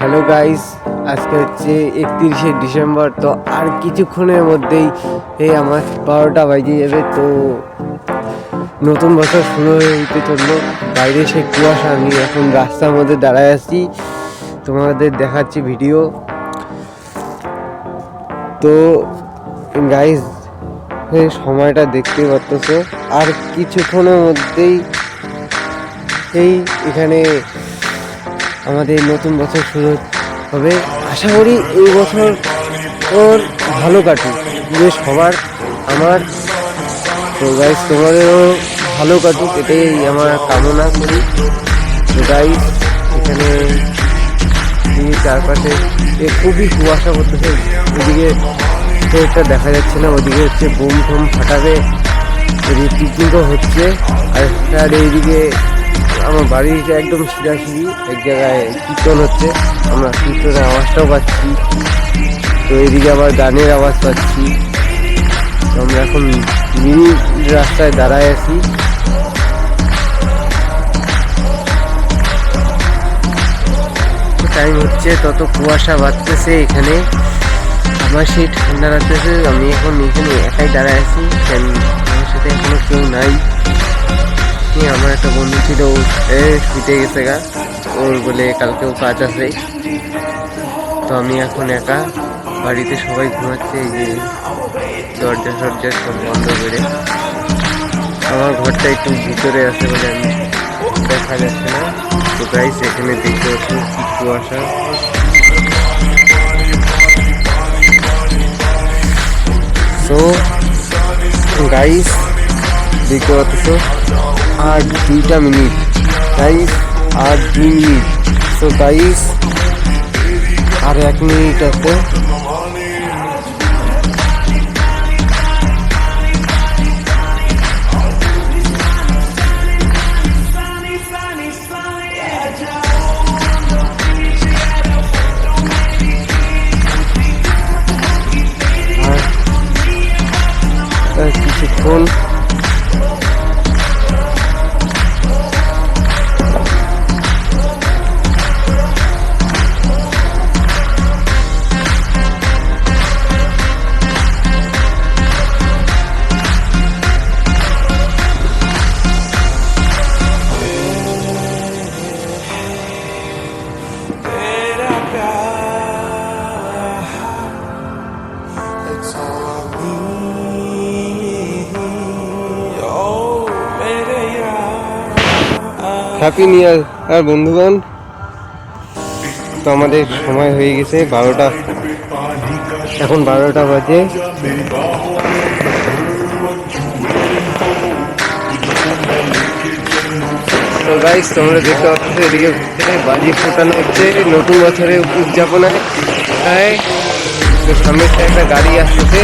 Hello guys, আজকে হচ্ছে 31শে December. তো আর কিছুক্ষণের মধ্যেই আমার 12টা বাজে যাবে। তো নতুন বছর শুরু হতে চললো। বাইরে সে কুয়াশা, আমি এখন রাস্তার মধ্যে দাঁড়ায় আছি, তোমাদের দেখাচ্ছি ভিডিও। তো গাইস, সময়টা দেখতে পাচ্ছ, আর কিছুক্ষণের মধ্যেই এখানে আমাদের নতুন বছর শুরু হবে। আশা করি এই বছর ওর ভালো কাটুক, যে সবার আমার। তো গাইস, তোমাদেরও ভালো কাটুক, এটাই আমার কামনা করি। তো গাইস, এখানে চারপাশে খুবই কুয়াশা করতেছে। ওদিকে একটা দেখা যাচ্ছে না, ওদিকে হচ্ছে বোম টোম ফাটাবে, এদিকে পিকনিকও হচ্ছে। আর এইদিকে আমার বাড়ির একদম সিধাসিধি এক জায়গায় কীর্তন হচ্ছে, আমরা কীর্তনের আওয়াজটাও পাচ্ছি। তো এইদিকে আবার গানের আওয়াজ পাচ্ছি। তো আমরা এখন মিনি রাস্তায় দাঁড়ায় আছি। টাইম হচ্ছে তত কুয়াশা বাড়তেছে এখানে, আমার সেই ঠান্ডা লাগতেছে। আমি এখন এখানে একাই দাঁড়ায় আছি, আমার সাথে এখনো কেউ নাই। আমার একটা বন্ধু ছিল, শুতে গেছে গা, ওর বলে কালকেও কাজ আছে। তো আমি এখন একা, বাড়িতে সবাই ঘুমাচ্ছে, এই যে দরজা সব বন্ধ করে। আমার ঘরটা একটু ভিতরে আছে বলে আমি দেখা যাচ্ছে না। তো গাইস, এখানে দেখতে পাচ্ছি কি কুয়াশা। তো গাইস, দেখতে পাচ্ছ আর 2টা মিনিট গাইস, আর 2 মিনিট। তো গাইস, আর 1 মিনিট আছে। আর কিছুক্ষণ। হ্যাপি নিউ ইয়ার আর বন্ধুগণ। তো আমাদের সময় হয়ে গেছে 12টা, এখন 12টা বাজে। তো গাইস, তোমরা দেখতে পাচ্ছ এদিকে বাজি ফোটানো হচ্ছে নতুন বছরের উদযাপনায়। তো সামনে একটা গাড়ি আসতেছে।